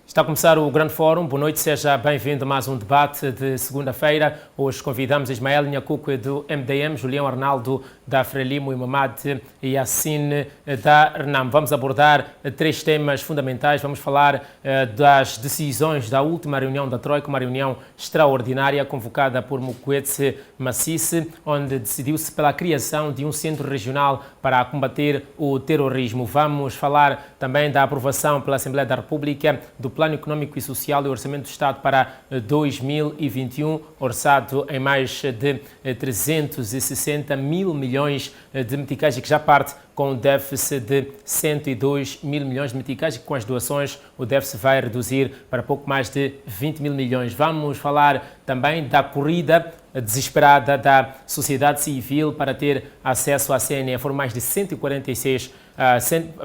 Está a começar o Grande Fórum. Boa noite, seja bem-vindo a mais um debate de segunda-feira. Hoje convidamos Ismael Nhacuque do MDM, Julião Arnaldo da Frelimo e Mamad Yassine da RNAM. Vamos abordar três temas fundamentais. Vamos falar das decisões da última reunião da Troika, uma reunião extraordinária convocada por Mokwetsi Masisi, onde decidiu-se pela criação de um centro regional para combater o terrorismo. Vamos falar também da aprovação pela Assembleia da República do Plano Econômico e Social e Orçamento do Estado para 2021, orçado em mais de 360 mil milhões de meticais e que já parte com um déficit de 102 mil milhões de meticais e com as doações o déficit vai reduzir para pouco mais de 20 mil milhões. Vamos falar também da corrida desesperada da sociedade civil para ter acesso à CNE. Foram mais de 146,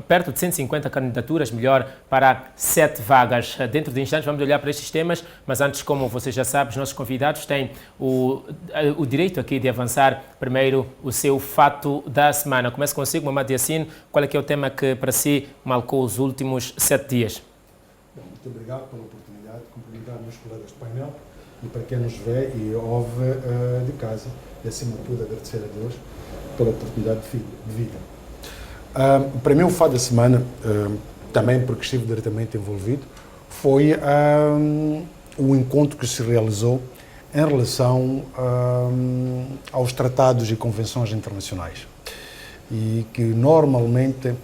perto de 150 candidaturas, melhor, para 7 vagas. Dentro de instantes vamos olhar para estes temas, mas antes, como vocês já sabem, os nossos convidados têm o direito aqui de avançar primeiro o seu fato da semana. Começo consigo, Mamad Yassine. Qual é que é o tema que para si marcou os últimos 7 dias? Muito obrigado pela oportunidade, cumprimentar meus colegas de painel e para quem nos vê e ouve de casa, e acima de tudo agradecer a Deus pela oportunidade de vida. Para mim o fato da semana, também porque estive diretamente envolvido, foi o encontro que se realizou em relação aos tratados e convenções internacionais. E que normalmente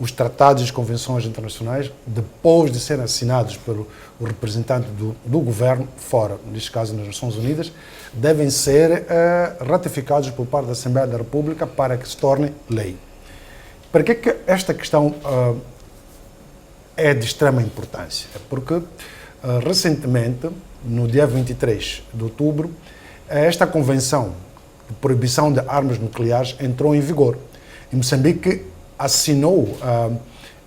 os tratados e convenções internacionais, depois de serem assinados pelo representante do governo, fora, neste caso nas Nações Unidas, devem ser ratificados por parte da Assembleia da República para que se tornem lei. Por que esta questão é de extrema importância? Porque, recentemente, no dia 23 de outubro, esta convenção de proibição de armas nucleares entrou em vigor. E Moçambique assinou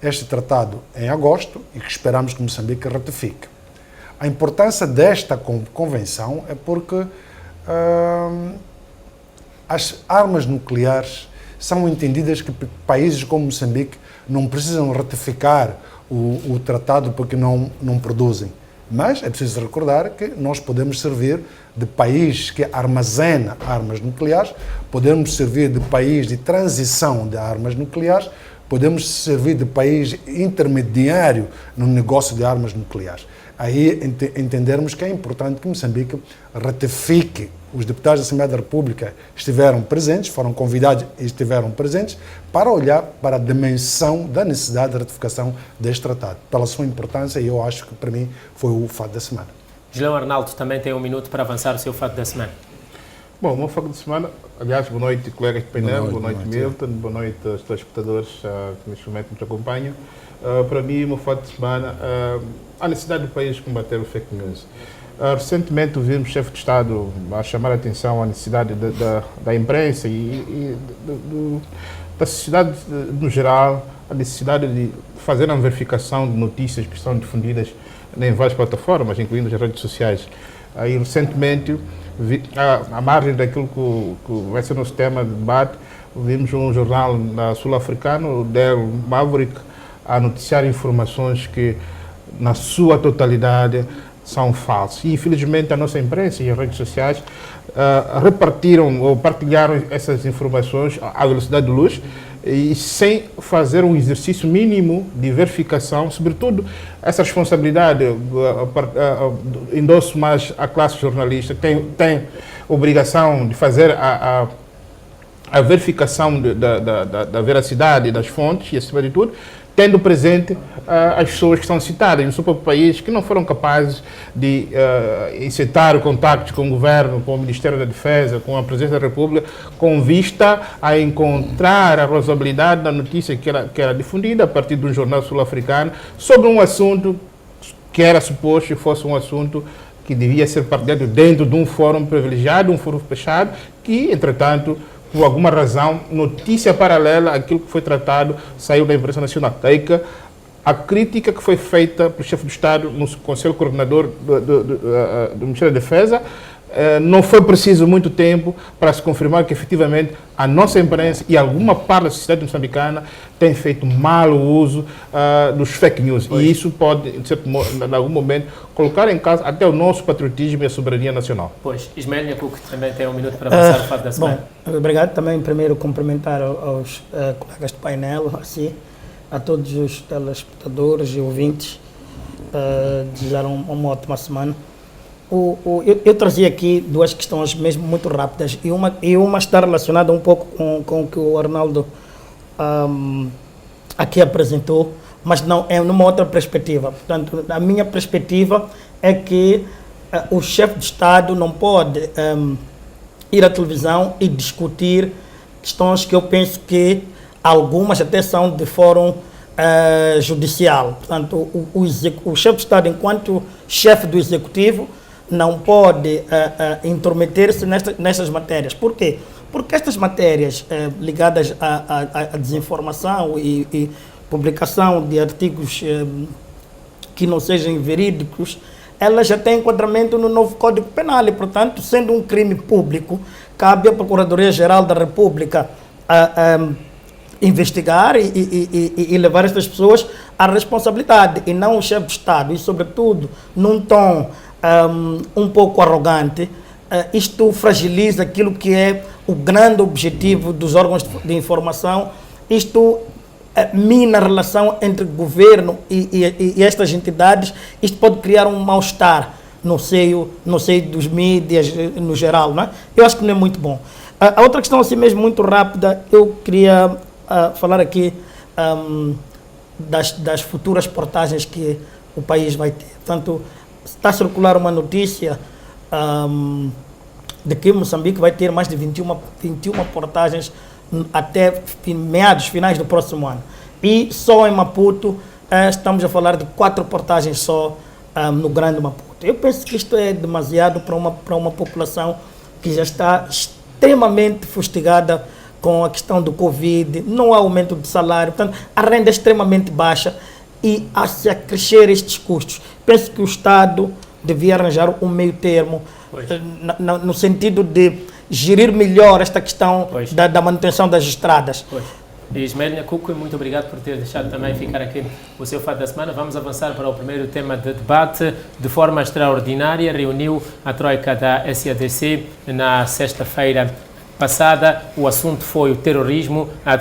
este tratado em agosto e que esperamos que Moçambique ratifique. A importância desta convenção é porque as armas nucleares são entendidas que países como Moçambique não precisam ratificar o tratado porque não produzem. Mas é preciso recordar que nós podemos servir de país que armazena armas nucleares, podemos servir de país de transição de armas nucleares, podemos servir de país intermediário no negócio de armas nucleares. Aí entendermos que é importante que Moçambique ratifique. Os deputados da Assembleia da República estiveram presentes, foram convidados e estiveram presentes para olhar para a dimensão da necessidade de ratificação deste tratado. Pela sua importância, e eu acho que para mim foi o fato da semana. Julião Arnaldo também tem um minuto para avançar o seu fato da semana. Bom, o meu fato da semana, aliás, boa noite colegas de painel, boa noite Milton, boa noite aos telespectadores que neste momento nos acompanham. Para mim, o meu fato de semana, a necessidade do país combater o fake news. Recentemente ouvimos o chefe de Estado a chamar a atenção à necessidade da imprensa e da sociedade no geral, a necessidade de fazer uma verificação de notícias que são difundidas em várias plataformas, incluindo as redes sociais. Aí, recentemente, à margem daquilo que vai ser nosso tema de debate, vimos um jornal sul-africano, o Del Maverick, a noticiar informações que, na sua totalidade, são falsos. E, infelizmente, a nossa imprensa e as redes sociais repartiram ou partilharam essas informações à velocidade de luz e sem fazer um exercício mínimo de verificação, sobretudo essa responsabilidade, endosso mais a classe jornalista, tem obrigação de fazer a verificação da veracidade das fontes e, acima de tudo, tendo presente as pessoas que são citadas no seu próprio país, que não foram capazes de incitar contactos com o governo, com o Ministério da Defesa, com a Presidência da República, com vista a encontrar a razoabilidade da notícia que era difundida a partir de um jornal sul-africano sobre um assunto que era suposto fosse um assunto que devia ser partilhado dentro de um fórum privilegiado, um fórum fechado, que, entretanto, por alguma razão, notícia paralela àquilo que foi tratado saiu da imprensa nacional. Daí que a crítica que foi feita pelo chefe do Estado no Conselho Coordenador do Ministério da Defesa não foi preciso muito tempo para se confirmar que efetivamente a nossa imprensa e alguma parte da sociedade moçambicana tem feito mal uso dos fake news. Pois. E isso pode, em algum momento, colocar em causa até o nosso patriotismo e a soberania nacional. Pois, Ismael Nhacuco também tem um minuto para avançar o fato da semana. Bom, obrigado também, primeiro, cumprimentar aos colegas do painel, assim, a todos os telespectadores e ouvintes, desejar uma ótima semana. Eu trazia aqui duas questões mesmo muito rápidas e uma está relacionada um pouco com o que o Arnaldo aqui apresentou, mas não é numa outra perspectiva. Portanto, a minha perspectiva é que o chefe de Estado não pode ir à televisão e discutir questões que eu penso que algumas até são de fórum judicial. Portanto, o chefe de Estado, enquanto chefe do Executivo, não pode intrometer-se nestas matérias. Por quê? Porque estas matérias ligadas à desinformação e publicação de artigos que não sejam verídicos, elas já têm enquadramento no novo Código Penal e, portanto, sendo um crime público, cabe à Procuradoria-Geral da República investigar e levar estas pessoas à responsabilidade, e não o chefe de Estado, e, sobretudo, num tom um pouco arrogante. Isto fragiliza aquilo que é o grande objetivo dos órgãos de informação. Isto mina a relação entre governo e estas entidades. Isto pode criar um mal-estar no seio dos mídias no geral, não é? Eu acho que não é muito bom. A outra questão, assim mesmo, muito rápida, eu queria falar aqui das futuras portagens que o país vai ter. Portanto, está a circular uma notícia de que Moçambique vai ter mais de 21 portagens até finais do próximo ano. E só em Maputo estamos a falar de 4 portagens só no Grande Maputo. Eu penso que isto é demasiado para uma população que já está extremamente fustigada com a questão do Covid, não há aumento de salário, portanto, a renda é extremamente baixa e a se acrescer estes custos. Penso que o Estado devia arranjar um meio termo no sentido de gerir melhor esta questão da manutenção das estradas. Ismael Nhacuco, muito obrigado por ter deixado também ficar aqui o seu fato da semana. Vamos avançar para o primeiro tema de debate. De forma extraordinária, reuniu a troika da SADC na sexta-feira passada. O assunto foi o terrorismo. A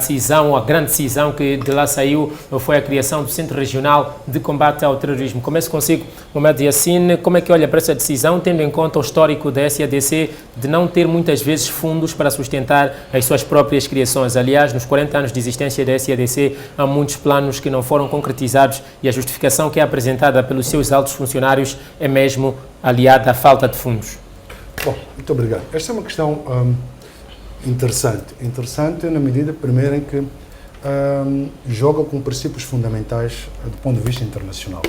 grande decisão que de lá saiu foi a criação do Centro Regional de Combate ao Terrorismo. Começo consigo, Mohamed Yassine. Como é que olha para essa decisão, tendo em conta o histórico da SADC de não ter muitas vezes fundos para sustentar as suas próprias criações? Aliás, nos 40 anos de existência da SADC, há muitos planos que não foram concretizados e a justificação que é apresentada pelos seus altos funcionários é mesmo aliada à falta de fundos. Bom, muito obrigado. Esta é uma questão interessante na medida, primeiro, em que joga com princípios fundamentais do ponto de vista internacional.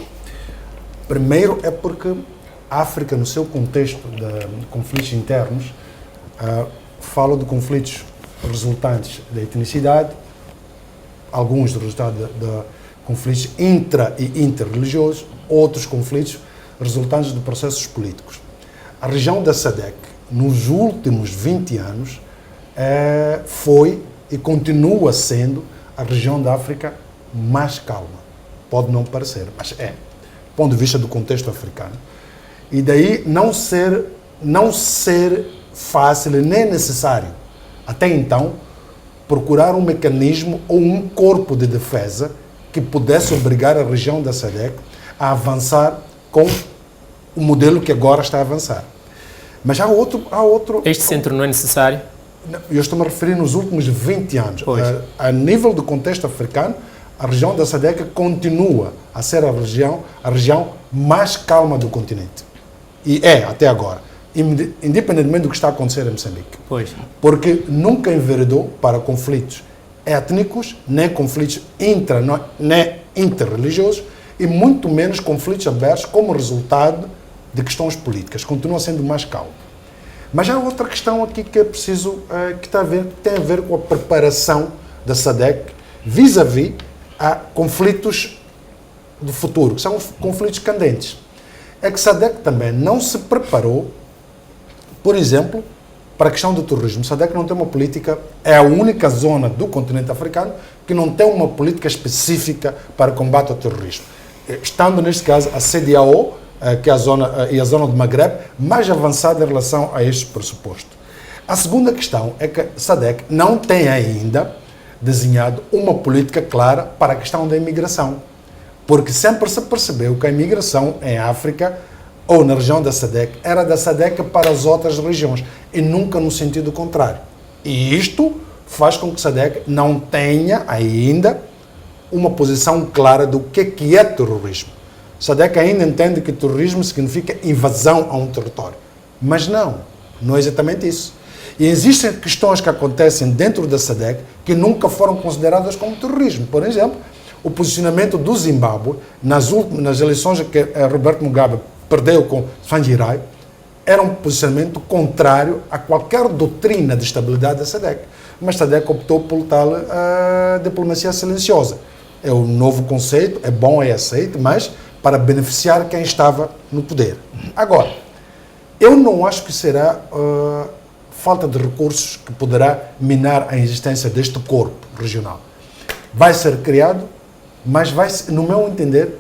Primeiro é porque a África, no seu contexto de conflitos internos, fala de conflitos resultantes da etnicidade, alguns resultados de conflitos intra- e interreligiosos, outros conflitos resultantes de processos políticos. A região da SADC, nos últimos 20 anos, foi e continua sendo a região da África mais calma. Pode não parecer, mas é, do ponto de vista do contexto africano. E daí não ser fácil nem necessário, até então, procurar um mecanismo ou um corpo de defesa que pudesse obrigar a região da SADC a avançar com o modelo que agora está a avançar. Mas há outro... Este centro não é necessário? Eu estou-me a referir nos últimos 20 anos. A nível do contexto africano, a região da SADC continua a ser a região mais calma do continente. E é, até agora, independentemente do que está a acontecer em Moçambique. Porque nunca enveredou para conflitos étnicos, nem conflitos nem interreligiosos, e muito menos conflitos abertos como resultado de questões políticas. Continua sendo mais calmo. Mas há outra questão aqui que é preciso, que tem a ver com a preparação da SADC vis-à-vis a conflitos do futuro, que são conflitos candentes. É que a SADC também não se preparou Por exemplo, para a questão do terrorismo, SADC não tem uma política, é a única zona do continente africano que não tem uma política específica para combate ao terrorismo. Estando, neste caso, a CEDEAO, que é a zona, e a zona do Maghreb, mais avançada em relação a este pressuposto. A segunda questão é que SADC não tem ainda desenhado uma política clara para a questão da imigração. Porque sempre se percebeu que a imigração em África ou na região da SADC era da SADC para as outras regiões e nunca no sentido contrário. E isto faz com que a SADC não tenha ainda uma posição clara do que é terrorismo. A SADC ainda entende que terrorismo significa invasão a um território. Mas não é exatamente isso. E existem questões que acontecem dentro da SADC que nunca foram consideradas como terrorismo. Por exemplo, o posicionamento do Zimbábue nas eleições que Roberto Mugabe perdeu com Tsvangirai era um posicionamento contrário a qualquer doutrina de estabilidade da SADC. Mas a SADC optou por tal diplomacia silenciosa. É um novo conceito, é bom, é aceito, mas para beneficiar quem estava no poder. Agora, eu não acho que será falta de recursos que poderá minar a existência deste corpo regional. Vai ser criado, mas vai, no meu entender,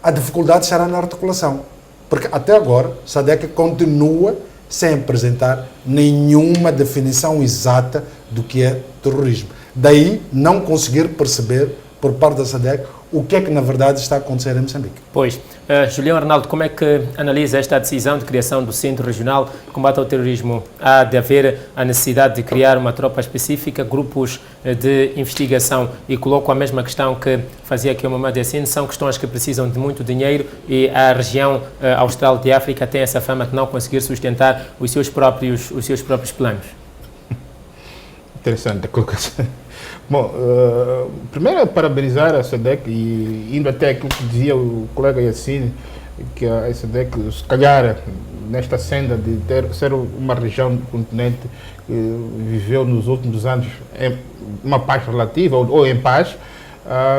a dificuldade será na articulação. Porque até agora, SADC continua sem apresentar nenhuma definição exata do que é terrorismo. Daí não conseguir perceber, por parte da SADC, o que é que na verdade está a acontecer em Moçambique. Pois, Julião Arnaldo, como é que analisa esta decisão de criação do Centro Regional de Combate ao Terrorismo? Há de haver a necessidade de criar uma tropa específica, grupos de investigação, e coloco a mesma questão que fazia aqui o Mamadou Yassine, são questões que precisam de muito dinheiro e a região austral de África tem essa fama de não conseguir sustentar os seus próprios planos. Interessante a colocação. Bom, primeiro parabenizar a SADC e indo até aquilo que dizia o colega Yassine, que a SADC, se calhar, nesta senda de ser uma região do continente que viveu nos últimos anos em uma paz relativa ou em paz,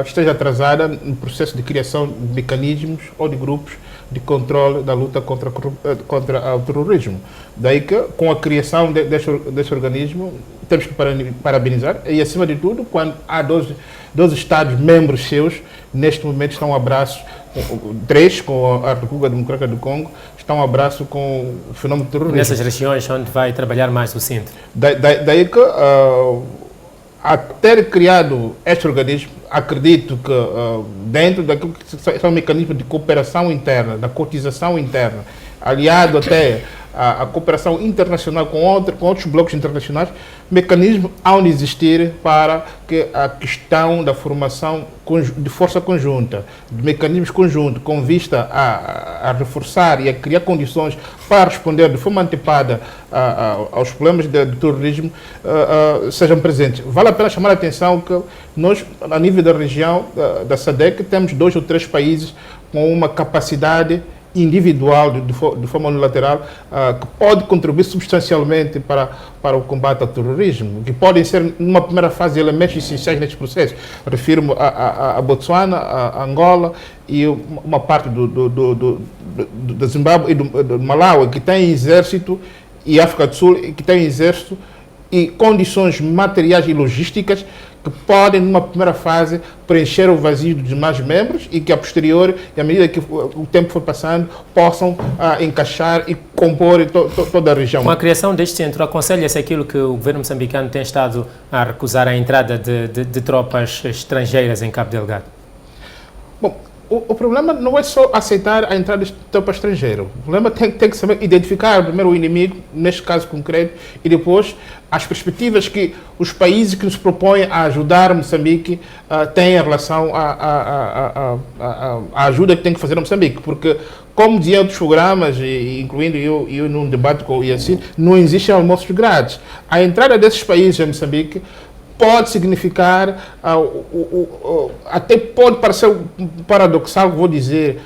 esteja atrasada no processo de criação de mecanismos ou de grupos de controle da luta contra o terrorismo. Daí que, com a criação deste organismo, temos que parabenizar e, acima de tudo, quando há 12 Estados membros seus, neste momento estão a braço, 3 com a República Democrática do Congo, estão a braço com o fenômeno terrorista. Nessas regiões onde vai trabalhar mais o centro. Daí que, a ter criado este organismo, acredito que dentro daquilo que são mecanismos de cooperação interna, da cotização interna, aliado até a cooperação internacional com outros blocos internacionais, mecanismos hão de existir para que a questão da formação de força conjunta, de mecanismos conjuntos, com vista a reforçar e a criar condições para responder de forma antecipada aos problemas de terrorismo, sejam presentes. Vale a pena chamar a atenção que nós, a nível da região da SADC, temos 2 ou 3 países com uma capacidade individual, de forma unilateral, que pode contribuir substancialmente para o combate ao terrorismo, que podem ser, numa primeira fase, elementos essenciais neste processo. Refiro-me a Botsuana, a Angola e uma parte do Zimbábue e do Malawi, que tem exército, e África do Sul, que tem exército e condições materiais e logísticas que podem, numa primeira fase, preencher o vazio dos demais membros e que, a posteriori, e à medida que o tempo for passando, possam encaixar e compor toda a região. Com a criação deste centro, aconselha-se aquilo que o governo moçambicano tem estado a recusar a entrada de tropas estrangeiras em Cabo Delgado? Bom, o problema não é só aceitar a entrada de tropa estrangeira. O problema tem que saber identificar primeiro o inimigo, neste caso concreto, e depois as perspectivas que os países que nos propõem a ajudar Moçambique têm em relação à ajuda que tem que fazer a Moçambique. Porque, como dizia outros programas, incluindo eu num debate com o Yassine, não existem almoços grátis. A entrada desses países em Moçambique pode significar, até pode parecer paradoxal, vou dizer,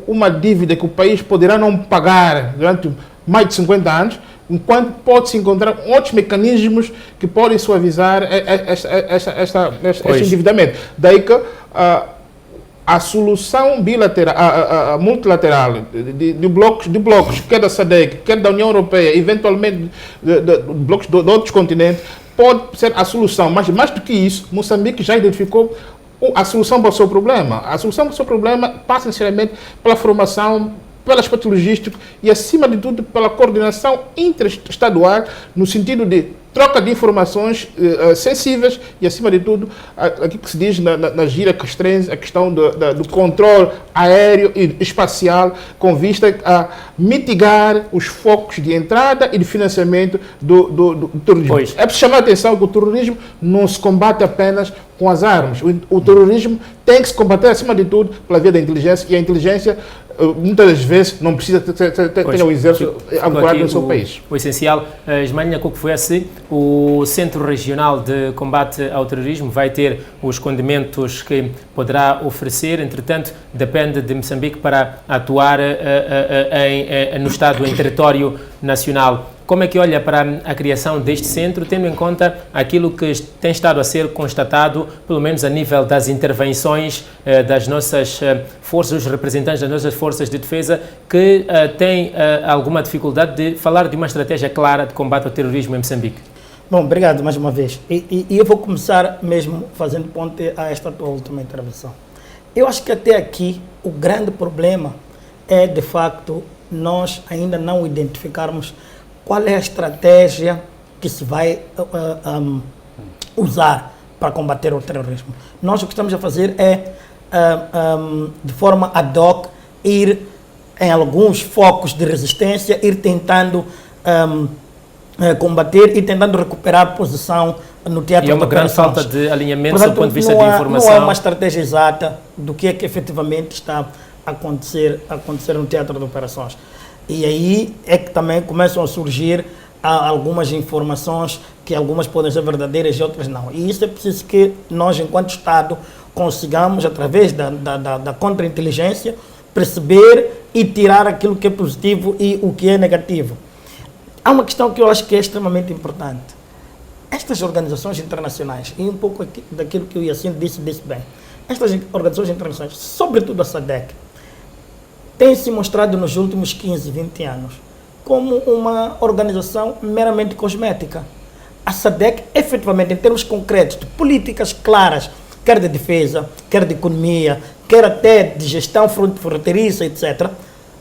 uma dívida que o país poderá não pagar durante mais de 50 anos, enquanto pode-se encontrar outros mecanismos que podem suavizar este endividamento. Daí que a solução bilateral, a multilateral de blocos, quer da SADC, quer da União Europeia, eventualmente de blocos de outros continentes, pode ser a solução. Mas mais do que isso, Moçambique já identificou a solução para o seu problema. A solução para o seu problema passa, sinceramente, pela formação, pelo aspecto logístico e, acima de tudo, pela coordenação interestadual, no sentido de troca de informações sensíveis e, acima de tudo, aquilo que se diz na gíria castrense, a questão do controle aéreo e espacial, com vista a mitigar os focos de entrada e de financiamento do terrorismo. Pois. É preciso chamar a atenção que o terrorismo não se combate apenas com as armas. O terrorismo tem que se combater, acima de tudo, pela via da inteligência, e a inteligência muitas das vezes não precisa ter o exército ancorado no seu país. O essencial, Ismael Nhacuco, foi assim: o Centro Regional de Combate ao Terrorismo vai ter os condimentos que poderá oferecer, entretanto, depende de Moçambique para atuar no Estado, em território nacional. Como é que olha para a criação deste centro, tendo em conta aquilo que tem estado a ser constatado, pelo menos a nível das intervenções das nossas forças, os representantes das nossas forças de defesa, que têm alguma dificuldade de falar de uma estratégia clara de combate ao terrorismo em Moçambique? Bom, obrigado mais uma vez. E eu vou começar mesmo fazendo ponte a esta tua última intervenção. Eu acho que até aqui o grande problema é, de facto, nós ainda não identificarmos qual é a estratégia que se vai usar para combater o terrorismo. Nós o que estamos a fazer é, de forma ad hoc, ir em alguns focos de resistência, ir tentando combater e tentando recuperar posição no teatro de operações. E é uma grande falta de alinhamento, portanto, do ponto de vista de informação. Não há uma estratégia exata do que é que efetivamente está a acontecer no teatro de operações. E aí é que também começam a surgir algumas informações que algumas podem ser verdadeiras e outras não. E isso é preciso que nós, enquanto Estado, consigamos, através da contra-inteligência, perceber e tirar aquilo que é positivo e o que é negativo. Há uma questão que eu acho que é extremamente importante. Estas organizações internacionais, e um pouco daquilo que o Yacine disse bem, estas organizações internacionais, sobretudo a SADC, tem se mostrado nos últimos 15, 20 anos como uma organização meramente cosmética. A SADC, efetivamente, em termos concretos, de políticas claras, quer de defesa, quer de economia, quer até de gestão fronteiriça, etc.,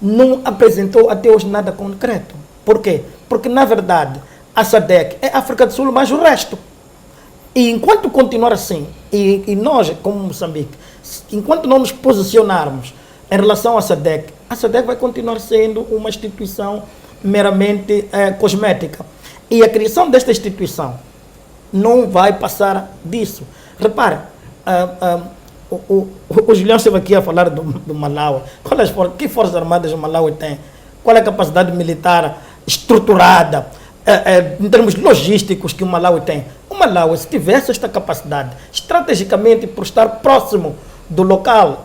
não apresentou até hoje nada concreto. Por quê? Porque, na verdade, a SADC é a África do Sul, mas o resto. E enquanto continuar assim, e nós, como Moçambique, enquanto não nos posicionarmos em relação à SADC vai continuar sendo uma instituição meramente cosmética. E a criação desta instituição não vai passar disso. Repare, o Julião esteve aqui a falar do Malawi. Que forças armadas o Malawi tem? Qual é a capacidade militar estruturada, em termos logísticos, que o Malawi tem? O Malawi, se tivesse esta capacidade, estrategicamente, por estar próximo do local,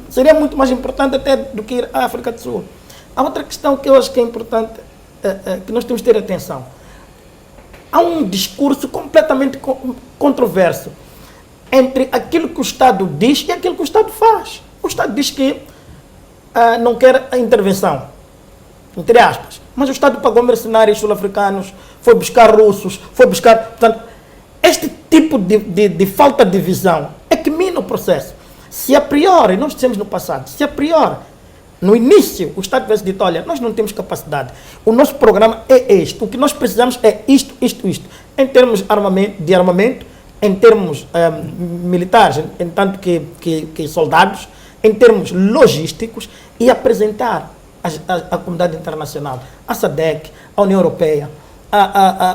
seria muito mais importante até do que ir à África do Sul. Há outra questão que eu acho que é importante, que nós temos que ter atenção. Há um discurso completamente controverso entre aquilo que o Estado diz e aquilo que o Estado faz. O Estado diz que não quer a intervenção, entre aspas, mas o Estado pagou mercenários sul-africanos, foi buscar russos, foi buscar... Portanto, este tipo de falta de visão é que mina o processo. Se a priori, nós dissemos no passado, se a priori, no início, o Estado tivesse dito, olha, nós não temos capacidade, o nosso programa é este, o que nós precisamos é isto, em termos de armamento, em termos militares, em tanto que soldados, em termos logísticos, e apresentar à comunidade internacional, à SADC, à União Europeia,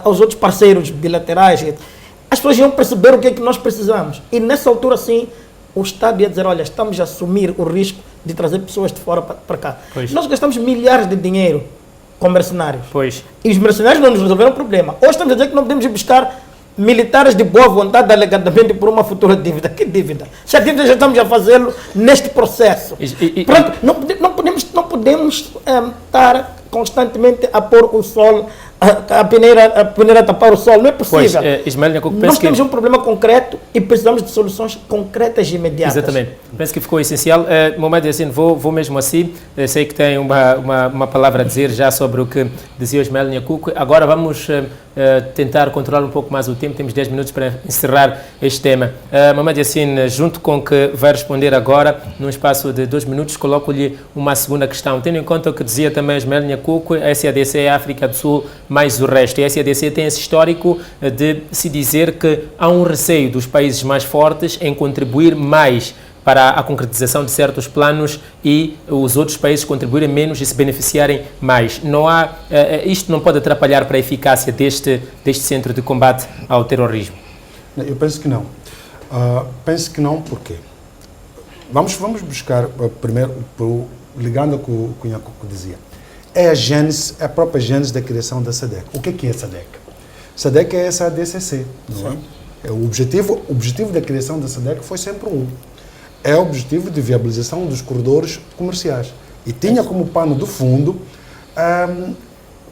aos outros parceiros bilaterais, as pessoas iam perceber o que é que nós precisamos. E nessa altura, sim, o Estado ia dizer, olha, estamos a assumir o risco de trazer pessoas de fora para cá. Pois. Nós gastamos milhares de dinheiro com mercenários. Pois. E os mercenários não nos resolveram o problema. Hoje estamos a dizer que não podemos ir buscar militares de boa vontade, alegadamente, por uma futura dívida. Que dívida? Se a dívida já estamos a fazê-lo neste processo. Pronto, não podemos estar constantemente a pôr o sol a peneira tapar o sol. Não é possível. Pois, Ismael Nhacuco, nós temos um problema concreto e precisamos de soluções concretas e imediatas. Exatamente. Penso que ficou essencial. Mohamed Yassine, vou mesmo assim. Sei que tem uma palavra a dizer já sobre o que dizia o Ismael Nhacuco. Agora vamos tentar controlar um pouco mais o tempo. Temos 10 minutos para encerrar este tema. Mohamed Yassine, junto com o que vai responder agora, num espaço de 2 minutos, coloco-lhe uma segunda questão. Tendo em conta o que dizia também Ismael Nhacuco, a SADC é a África do Sul mais o resto. E a SADC tem esse histórico de se dizer que há um receio dos países mais fortes em contribuir mais para a concretização de certos planos e os outros países contribuírem menos e se beneficiarem mais. Isto não pode atrapalhar para a eficácia deste centro de combate ao terrorismo? Eu penso que não. Penso que não, porque vamos buscar primeiro, ligando com o que o Nhacuco dizia. É a própria gênese da criação da SADC. O que é a SADC? SADC é essa ADCC, não é? O objetivo da criação da SADC foi sempre é o objetivo de viabilização dos corredores comerciais. E tinha como pano de fundo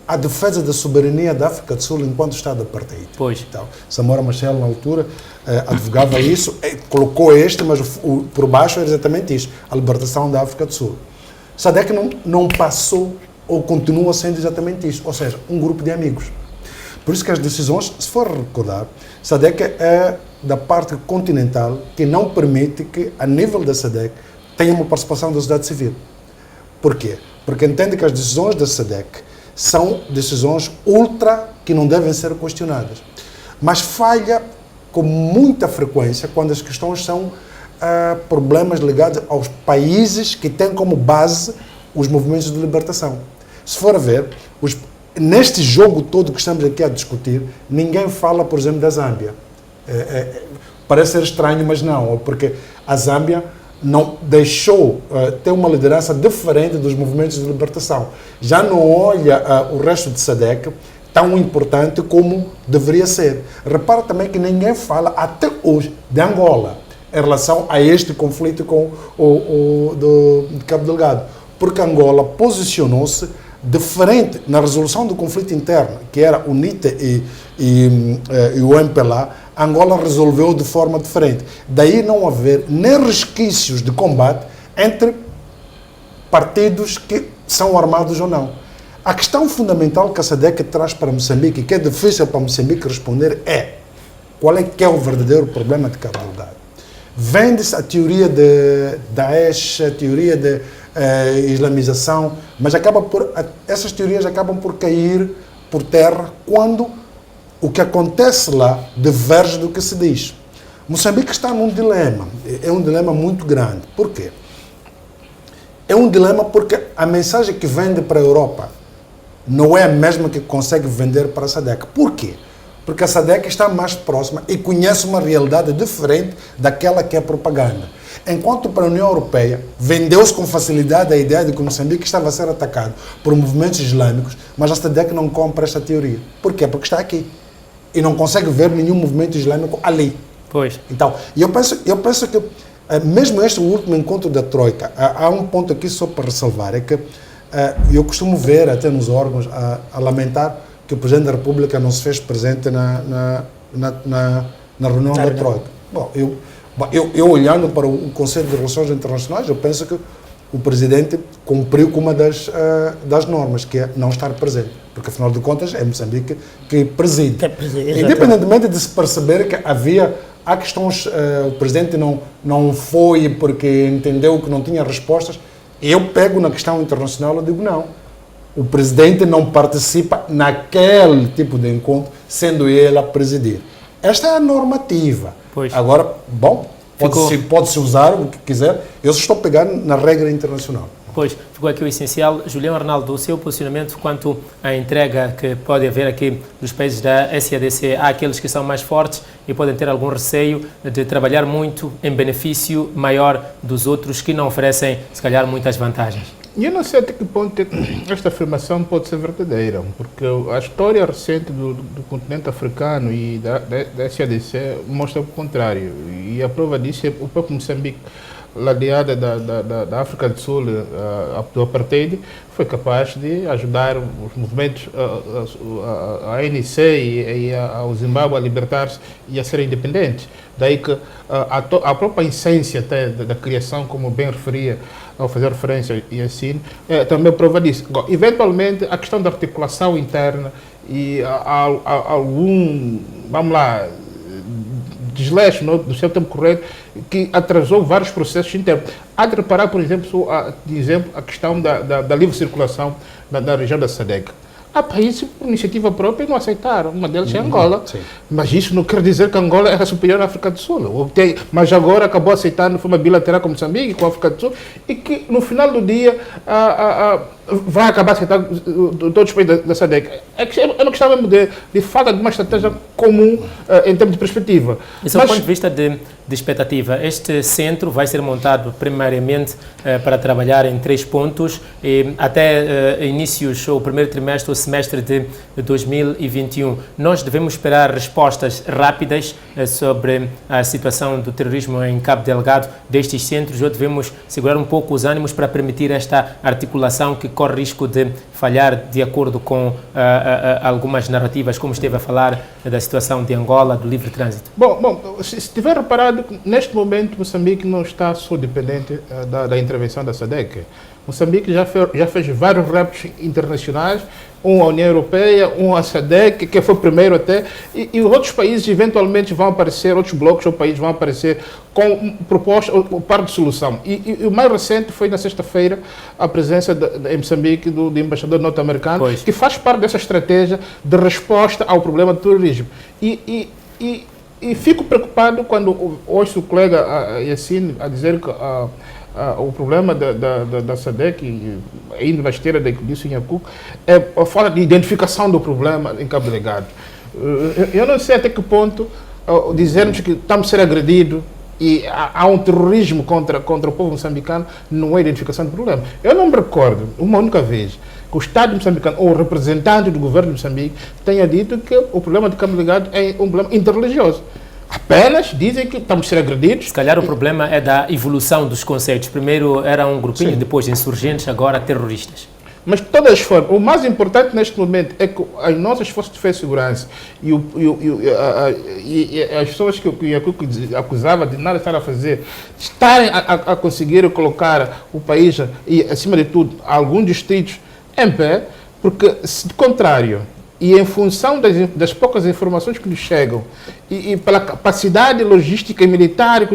a defesa da soberania da África do Sul enquanto Estado de apartheid. Pois. Então, Samora Machel, na altura, advogava isso, colocou mas por baixo era exatamente isso, a libertação da África do Sul. SADC não passou ou continua sendo exatamente isso, ou seja, um grupo de amigos. Por isso que as decisões, se for recordar, SADC é da parte continental que não permite que, a nível da SADC, tenha uma participação da sociedade civil. Por quê? Porque entende que as decisões da SADC são decisões ultra que não devem ser questionadas. Mas falha com muita frequência quando as questões são problemas ligados aos países que têm como base os movimentos de libertação. Se for a ver, neste jogo todo que estamos aqui a discutir, ninguém fala, por exemplo, da Zâmbia. Parece ser estranho, mas não, porque a Zâmbia não deixou ter uma liderança diferente dos movimentos de libertação. Já não olha o resto de SADC tão importante como deveria ser. Repara também que ninguém fala até hoje de Angola em relação a este conflito com de Cabo Delgado, porque Angola posicionou-se diferente na resolução do conflito interno, que era o NITA e o MPLA. Angola resolveu de forma diferente. Daí não haver nem resquícios de combate entre partidos que são armados ou não. A questão fundamental que a SADC traz para Moçambique, que é difícil para Moçambique responder, qual é que é o verdadeiro problema de Cabo Delgado. Vende-se a teoria de Daesh, a teoria de islamização, mas essas teorias acabam por cair por terra quando o que acontece lá diverge do que se diz. Moçambique está num dilema, é um dilema muito grande. Por quê? É um dilema porque a mensagem que vende para a Europa não é a mesma que consegue vender para a SADC. Por quê? Porque a SADC está mais próxima e conhece uma realidade diferente daquela que é propaganda. Enquanto para a União Europeia vendeu-se com facilidade a ideia de que Moçambique estava a ser atacado por movimentos islâmicos, mas a SADC não compra esta teoria. Por quê? Porque está aqui. E não consegue ver nenhum movimento islâmico ali. Pois. Então, eu penso que, mesmo este último encontro da Troika, há um ponto aqui só para ressalvar, é que eu costumo ver até nos órgãos a lamentar que o Presidente da República não se fez presente na reunião da Troika. Bom, eu olhando para o Conselho de Relações Internacionais, eu penso que o Presidente cumpriu com uma das normas, que é não estar presente. Porque, afinal de contas, é Moçambique que preside. Independentemente de se perceber que há questões, o Presidente não foi porque entendeu que não tinha respostas, eu pego na questão internacional e digo não. O Presidente não participa naquele tipo de encontro, sendo ele a presidir. Esta é a normativa. Pois. Agora, bom, pode-se usar o que quiser. Eu só estou pegando na regra internacional. Pois, ficou aqui o essencial. Julião Arnaldo, o seu posicionamento quanto à entrega que pode haver aqui dos países da SADC àqueles que são mais fortes e podem ter algum receio de trabalhar muito em benefício maior dos outros que não oferecem, se calhar, muitas vantagens. Eu não sei até que ponto esta afirmação pode ser verdadeira, porque a história recente do continente africano e da SADC mostra o contrário. E a prova disso é o próprio Moçambique. ladeada da África do Sul, do apartheid, foi capaz de ajudar os movimentos, a ANC e ao Zimbábue a libertar-se e a serem independentes. Daí que a própria essência até da criação, como bem referia ao fazer referência e assim, também prova disso. Eventualmente, a questão da articulação interna e algum, vamos lá, desleixo do seu tempo correto, que atrasou vários processos internos. Há de reparar, por exemplo, a questão da livre circulação na região da SADC. Há países, por iniciativa própria, não aceitaram. Uma delas é Angola. Sim. Mas isso não quer dizer que Angola era superior à África do Sul. Mas agora acabou aceitando de forma bilateral com Moçambique, com a África do Sul, e que no final do dia vai acabar aceitando todos os países da SADC. É uma questão mesmo de falta de uma estratégia comum em termos de perspectiva. E do ponto de vista de expectativa, este centro vai ser montado primariamente para trabalhar em 3 pontos e até inícios ou primeiro trimestre ou semestre de 2021. Nós devemos esperar respostas rápidas sobre a situação do terrorismo em Cabo Delgado destes centros, ou devemos segurar um pouco os ânimos para permitir esta articulação que corre risco de falhar de acordo com algumas narrativas, como esteve a falar da situação de Angola, do livre trânsito? Bom, se tiver reparado, neste momento Moçambique não está só dependente da intervenção da SADC. Moçambique já fez vários reps internacionais, um à União Europeia, um à SADC, que foi o primeiro até, e outros países eventualmente vão aparecer, outros blocos ou países vão aparecer com proposta ou parte de solução. E o mais recente foi na sexta-feira a presença em Moçambique do embaixador norte-americano, que faz parte dessa estratégia de resposta ao problema do terrorismo. E fico preocupado quando ouço o colega Yassine a dizer que o problema da SADC, ainda na esteira do que disse o Nhacuco, é a falta de identificação do problema em Cabo Delgado. Eu não sei até que ponto dizermos que estamos a ser agredidos e há um terrorismo contra o povo moçambicano não é identificação do problema. Eu não me recordo, uma única vez, que o Estado moçambicano ou o representante do governo de Moçambique tenha dito que o problema de Cabo Delgado é um problema interreligioso. Apenas dizem que estamos a ser agredidos. Se calhar o problema é da evolução dos conceitos. Primeiro era um grupinho, depois insurgentes, agora terroristas. Mas de todas as formas, o mais importante neste momento é que as nossas forças de defesa e segurança e as pessoas que o Nhacuco acusava de nada estar a fazer, estarem a conseguir colocar o país e, acima de tudo, alguns distritos em pé, porque, se de contrário, e em função das poucas informações que nos chegam e pela capacidade logística e militar que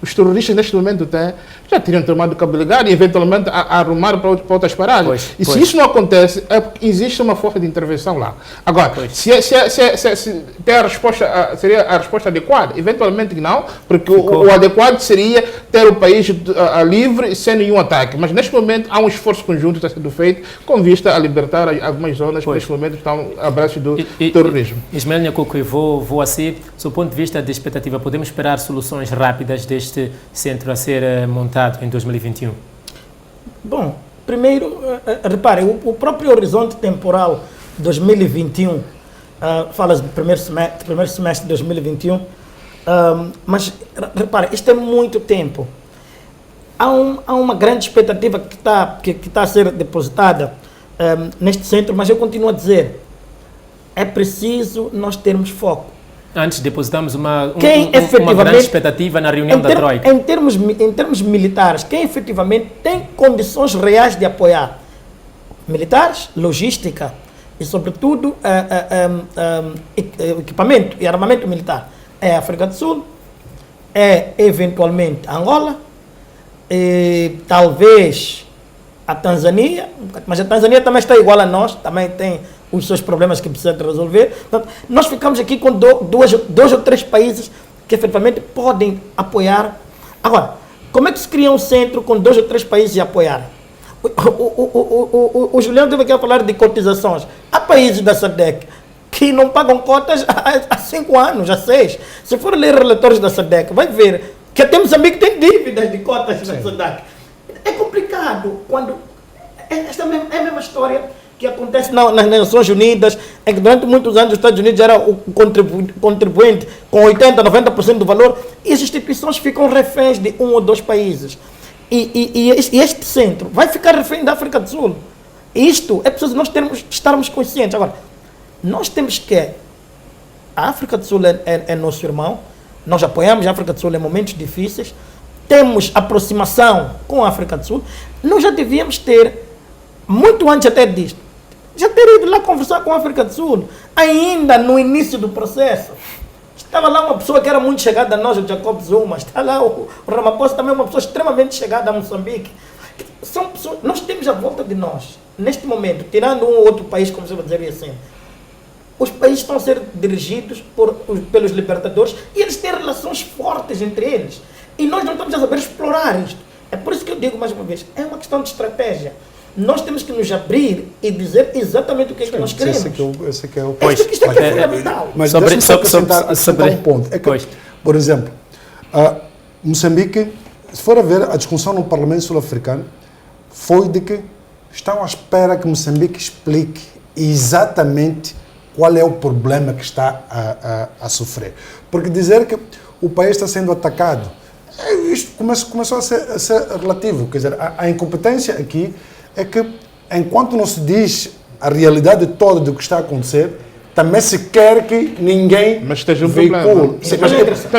os terroristas neste momento têm, já teriam tomado Cabo Delgado e eventualmente arrumar para outras paragens. Se isso não acontece, é porque existe uma força de intervenção lá. Agora, se tem a resposta, seria a resposta adequada? Eventualmente não, porque o adequado seria ter o país livre sem nenhum ataque. Mas neste momento há um esforço conjunto que está sendo feito com vista a libertar algumas zonas que neste momento estão abraço do terrorismo. Ismael Nhacuco, e vou assim, do seu ponto de vista de expectativa, podemos esperar soluções rápidas deste centro a ser montado em 2021? Bom, primeiro, repare, o próprio horizonte temporal 2021, fala-se do primeiro semestre de 2021, mas repare, isto é muito tempo. Há uma grande expectativa que está a ser depositada neste centro, mas eu continuo a dizer, é preciso nós termos foco. Antes depositamos uma grande expectativa na reunião da Troika. Em termos militares, quem efetivamente tem condições reais de apoiar militares, logística e, sobretudo, equipamento e armamento militar é a África do Sul, é eventualmente Angola, e talvez a Tanzânia, mas a Tanzânia também está igual a nós, também tem os seus problemas que precisa de resolver. Portanto, nós ficamos aqui com dois ou três países que efetivamente podem apoiar. Agora, como é que se cria um centro com 2 ou 3 países a apoiar? O Juliano teve aqui a falar de cotizações. Há países da SADC que não pagam cotas há 5 anos, há 6. Se for ler relatórios da SADC, vai ver que até Moçambique tem dívidas de cotas da SADC. É complicado quando... É a mesma história que acontece nas Nações Unidas, em que durante muitos anos os Estados Unidos era o contribuinte com 80%, 90% do valor, e as instituições ficam reféns de um ou dois países. E este centro vai ficar refém da África do Sul. Isto é preciso nós estarmos conscientes. Agora, nós temos que... A África do Sul é nosso irmão, nós apoiamos a África do Sul em momentos difíceis, temos aproximação com a África do Sul, nós já devíamos ter, muito antes até disto, já ter ido lá conversar com a África do Sul, ainda no início do processo. Estava lá uma pessoa que era muito chegada a nós, o Jacob Zuma, está lá o Ramaphosa, também uma pessoa extremamente chegada a Moçambique. São pessoas, nós temos à volta de nós, neste momento, tirando um ou outro país, como você vai dizer assim, os países estão a ser dirigidos pelos libertadores e eles têm relações fortes entre eles. E nós não estamos a saber explorar isto. É por isso que eu digo mais uma vez, é uma questão de estratégia. Nós temos que nos abrir e dizer exatamente o que é que nós queremos. Esse aqui é o Pois, ponto. Isto aqui é fundamental. Mas deixa-me só acrescentar um ponto. É que, por exemplo, Moçambique, se for a ver a discussão no Parlamento Sul-Africano, foi de que estão à espera que Moçambique explique exatamente qual é o problema que está a sofrer. Porque dizer que o país está sendo atacado, isto começou a ser relativo. Quer dizer, a incompetência aqui é que, enquanto não se diz a realidade toda do que está a acontecer, também se quer que ninguém veicule.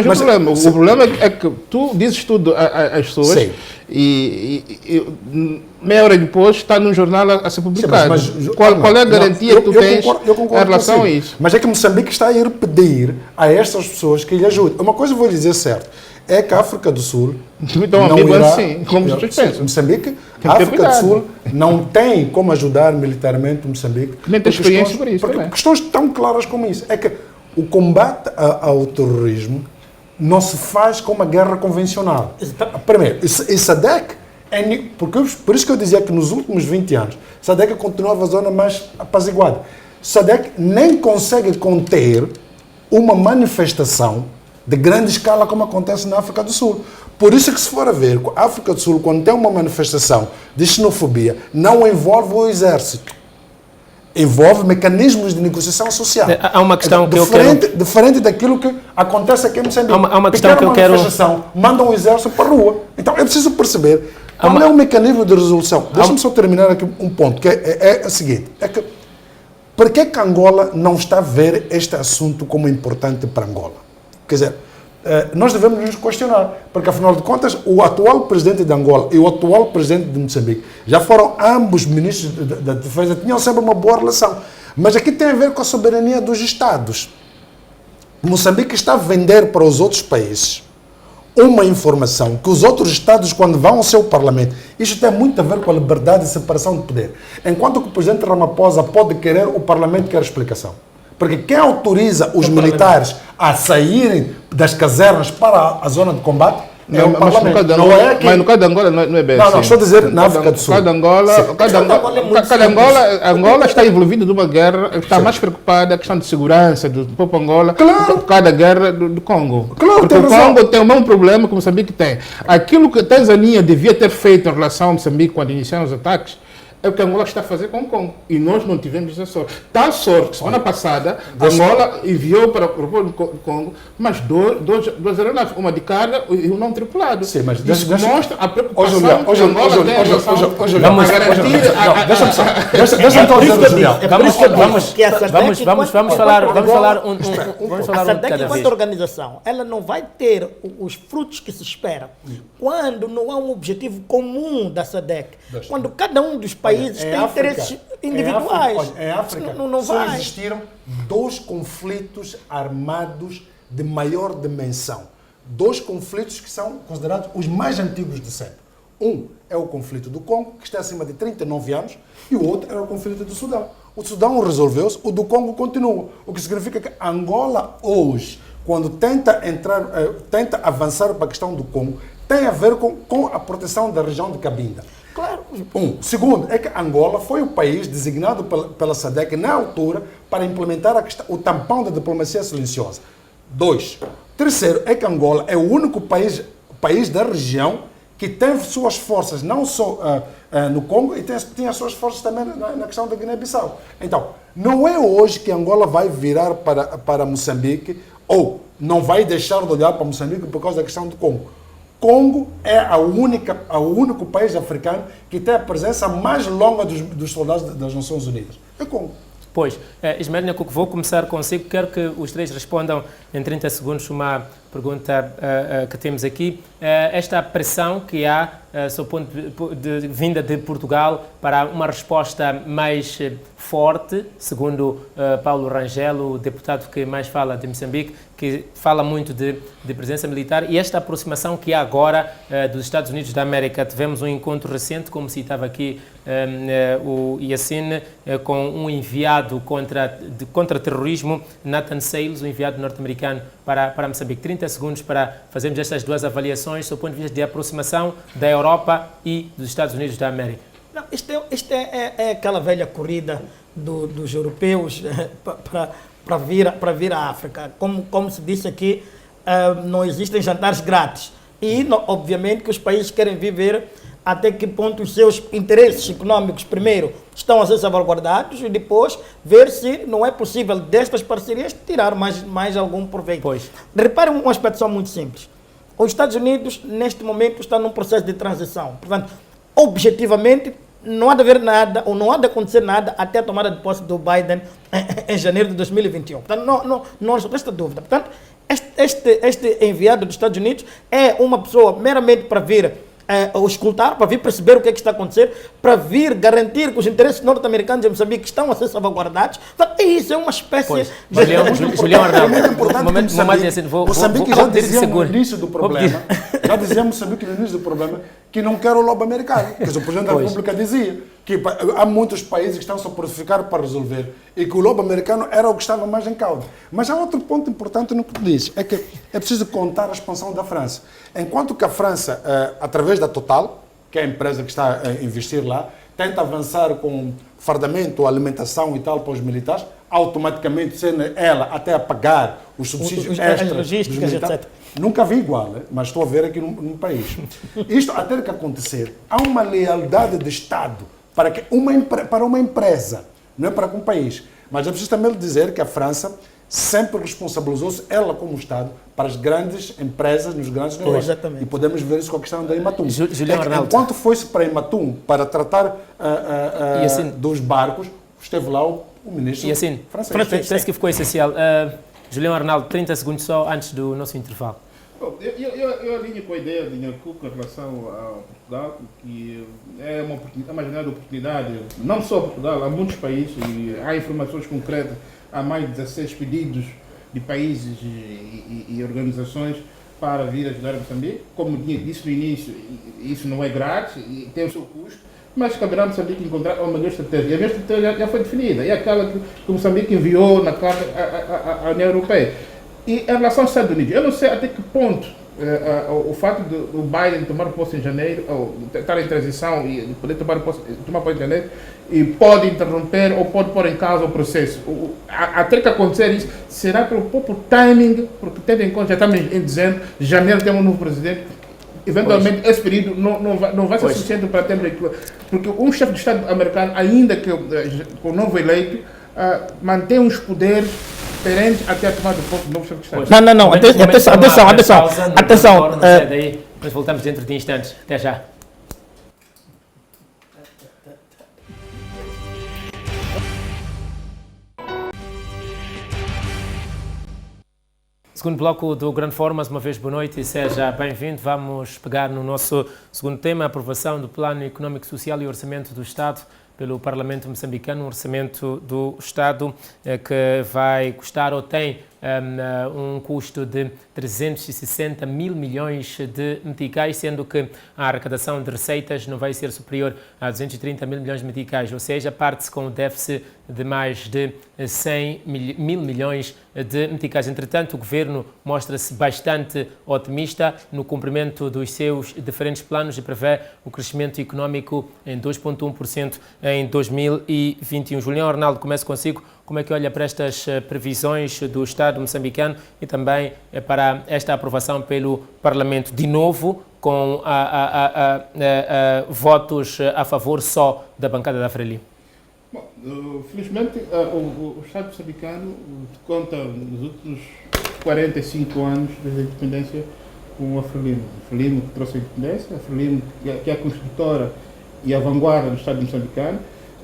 Mas o problema é que tu dizes tudo às pessoas e meia hora depois está num jornal a ser publicado. Qual é a garantia que tu tens em relação a isso? Mas é que Moçambique está a ir pedir a estas pessoas que lhe ajudem. Uma coisa eu vou lhe dizer certo, é que a África do Sul não irá... Assim, como vocês pensam. Moçambique, a África do Sul não tem como ajudar militarmente Moçambique. Nem tem experiência por isso. Porque questões tão claras como isso. É que o combate ao terrorismo não se faz com uma guerra convencional. Primeiro, e SADC, por isso que eu dizia que nos últimos 20 anos, SADC continuava a zona mais apaziguada. SADC nem consegue conter uma manifestação de grande escala como acontece na África do Sul. Por isso que, se for a ver, a África do Sul, quando tem uma manifestação de xenofobia, não envolve o exército. Envolve mecanismos de negociação social. Há uma questão que diferente daquilo que acontece aqui em Moçambique. Há uma questão que eu quero... mandam o exército para a rua. Então, é preciso perceber qual é o mecanismo de resolução. Deixa-me só terminar aqui um ponto, que é o seguinte. É que, por que Angola não está a ver este assunto como importante para Angola? Quer dizer, nós devemos nos questionar, porque afinal de contas, o atual presidente de Angola e o atual presidente de Moçambique já foram ambos ministros da defesa, tinham sempre uma boa relação. Mas aqui tem a ver com a soberania dos Estados. Moçambique está a vender para os outros países uma informação que os outros Estados, quando vão ao seu Parlamento, isto tem muito a ver com a liberdade e separação de poder. Enquanto que o presidente Ramaphosa pode querer, o Parlamento quer explicação. Porque quem autoriza os militares a saírem das casernas para a zona de combate é o Parlamento. Mas no caso de Angola não é bem assim. Não, estou a dizer na África do Sul. Angola está envolvida numa guerra, está mais preocupada com a questão de segurança do próprio Angola por causa da guerra do Congo. Porque o Congo tem o mesmo problema que Moçambique tem. Aquilo que a Tanzânia devia ter feito em relação a Moçambique quando iniciaram os ataques, é o que Angola está a fazer com o Congo. E nós não tivemos essa sorte. Tal sorte, semana passada, Angola enviou para o Congo, mas duas aeronaves, uma de carga e um não tripulado. Sim, mas isso mostra a preocupação que Angola tem em relação a garantir... Deixa-me então dizer, Julião. Vamos falar um A SADC, cada enquanto vez. organização, ela não vai ter os frutos que se espera quando não há um objetivo comum da SADC. Quando cada um dos países tem interesses individuais. Em África não só vai. existiram 2 conflitos armados de maior dimensão. 2 conflitos que são considerados os mais antigos de sempre. Um é o conflito do Congo, que está acima de 39 anos, e o outro era o conflito do Sudão. O Sudão resolveu-se, o do Congo continua. O que significa que Angola hoje, quando tenta avançar para a questão do Congo, tem a ver com a proteção da região de Cabinda. Claro. Segundo, é que Angola foi o país designado pela SADC na altura para implementar o tampão da diplomacia silenciosa. 2. Terceiro, é que Angola é o único país da região que tem suas forças não só no Congo e tem as suas forças também na questão da Guiné-Bissau. Então, não é hoje que Angola vai virar para Moçambique ou não vai deixar de olhar para Moçambique por causa da questão do Congo. Congo é o único país africano que tem a presença mais longa dos soldados das Nações Unidas. É Congo. Pois, Ismael Nhacuco, vou começar consigo. Quero que os três respondam em 30 segundos uma pergunta que temos aqui. Esta pressão que há, sob o ponto de vinda de Portugal, para uma resposta mais forte, segundo Paulo Rangel, o deputado que mais fala de Moçambique, que fala muito de presença militar, e esta aproximação que há agora dos Estados Unidos da América. Tivemos um encontro recente, como citava aqui o Yassine, com um enviado contra terrorismo, Nathan Sales, o enviado norte-americano para Moçambique. 30 segundos para fazermos estas duas avaliações do ponto de vista de aproximação da Europa e dos Estados Unidos da América. Não, isto é aquela velha corrida dos europeus para vir à África. Como se disse aqui, não existem jantares grátis. E, obviamente, que os países querem viver até que ponto os seus interesses econômicos, primeiro, estão a ser salvaguardados e depois ver se não é possível destas parcerias tirar mais algum proveito. Pois. Reparem um aspecto só muito simples. Os Estados Unidos, neste momento, estão num processo de transição. Portanto, objetivamente, não há de haver nada, ou não há de acontecer nada até a tomada de posse do Biden em janeiro de 2021. Portanto, não resta dúvida. Portanto, este enviado dos Estados Unidos é uma pessoa meramente para vir escutar, para vir perceber o que é que está a acontecer, para vir garantir que os interesses norte-americanos em Moçambique estão a ser salvaguardados. Portanto, isso é uma espécie de... Julião Arnaldo, Moçambique já dizia no início do problema, Moçambique no início do problema, que não quer o lobby americano. Porque o Presidente da República dizia que há muitos países que estão a se purificar para resolver e que o lobby americano era o que estava mais em causa. Mas há outro ponto importante no que tu dizes, é que é preciso contar a expansão da França. Enquanto que a França, através da Total, que é a empresa que está a investir lá, tenta avançar com fardamento, alimentação e tal para os militares, automaticamente sendo ela até a pagar os subsídios extras logísticas, dos militares. etc. Nunca vi igual, mas estou a ver aqui no país. Isto a ter que acontecer, há uma lealdade de Estado para uma empresa, não é para um país. Mas é preciso também dizer que a França sempre responsabilizou-se, ela como Estado, para as grandes empresas, nos grandes negócios. Exatamente. E podemos ver isso com a questão da Imatum. Enquanto foi-se para Imatum para tratar dos barcos, esteve lá o ministro francês. Penso que ficou essencial. Julião Arnaldo, 30 segundos só antes do nosso intervalo. Eu alinho com a ideia de Nhacuco em relação a Portugal, que é uma janela de oportunidade, não só Portugal, há muitos países, e há informações concretas, há mais de 16 pedidos de países e organizações para vir ajudar Moçambique. Como disse no início, isso não é grátis e tem o seu custo, mas caberá Moçambique encontrar uma melhor estratégia. E a minha estratégia já foi definida, é aquela que Moçambique enviou na carta à União Europeia. E em relação aos Estados Unidos, eu não sei até que ponto o fato do Biden tomar posse em janeiro, ou estar em transição e poder tomar posse em janeiro, e pode interromper ou pode pôr em causa o processo. Até que acontecer isso, será pelo próprio timing, porque tendo em conta, já estamos em dezembro, janeiro temos um novo presidente, eventualmente esse período não vai ser suficiente para termos, porque um chefe de Estado americano, ainda que o novo eleito, mantém os poderes perante até a tomada do novo chefe de Estado. Não, atenção. Nós voltamos dentro de instantes. Até já. Segundo bloco do Grande Fórum, mais uma vez boa noite e seja bem-vindo. Vamos pegar no nosso segundo tema, a aprovação do Plano Económico, Social e Orçamento do Estado pelo Parlamento moçambicano, um orçamento do Estado que vai custar ou tem um custo de 360 mil milhões de meticais, sendo que a arrecadação de receitas não vai ser superior a 230 mil milhões de meticais, ou seja, parte-se com um déficit de mais de 100 mil milhões de meticais. Entretanto, o Governo mostra-se bastante otimista no cumprimento dos seus diferentes planos e prevê o crescimento económico em 2,1% em 2021. Julião Arnaldo, começo consigo. como é que olha para estas previsões do Estado moçambicano e também para esta aprovação pelo Parlamento, de novo, com votos a favor só da bancada da Frelimo? Bom, felizmente, o Estado moçambicano conta nos últimos 45 anos desde a independência com a Frelimo. A Frelimo que trouxe a independência, a Frelimo que é a construtora e a vanguarda do Estado moçambicano,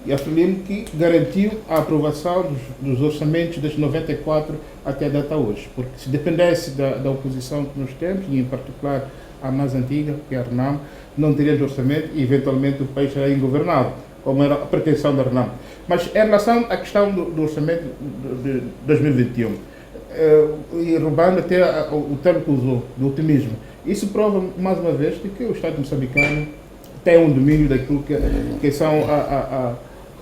e a Frelimo que garantiu a aprovação dos orçamentos desde 94 até a data hoje. Porque se dependesse da oposição que nós temos, e em particular a mais antiga, que é a RENAM, não teríamos orçamento e eventualmente o país seria ingovernável, como era a pretensão da RENAM. Mas em relação à questão do orçamento de 2021, e roubando até o termo que usou, do otimismo, isso prova mais uma vez de que o Estado moçambicano tem um domínio daquilo que são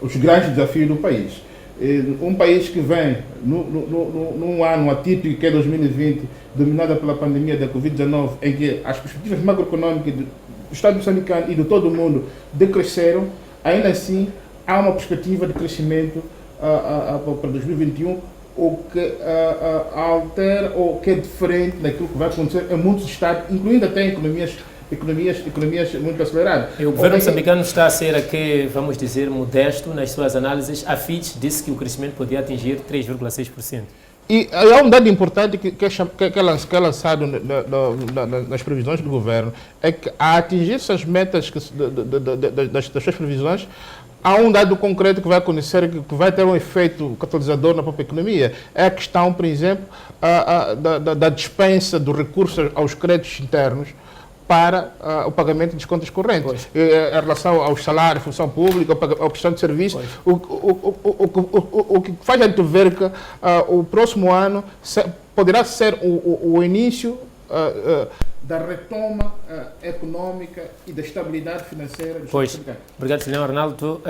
os grandes desafios do país. Um país que vem num ano atípico, que é 2020, dominada pela pandemia da Covid-19, em que as perspectivas macroeconômicas do Estado moçambicano e de todo o mundo decresceram, ainda assim há uma perspectiva de crescimento para 2021, o que altera ou que é diferente daquilo que vai acontecer em muitos estados, incluindo até economias muito aceleradas. E o governo moçambicano está a ser aqui, vamos dizer, modesto nas suas análises. A Fitch disse que o crescimento podia atingir 3,6%. E há um dado importante que é lançado nas previsões do governo, é que a atingir essas metas das suas previsões, há um dado concreto que vai acontecer, que vai ter um efeito catalisador na própria economia. É a questão, por exemplo, da dispensa do recurso aos créditos internos para o pagamento de contas correntes, em relação aos salários, função pública, à questão de serviço, o que faz a gente ver que o próximo ano poderá ser o início da retoma econômica e da estabilidade financeira do Estado moçambicano. Obrigado, Sr. Arnaldo.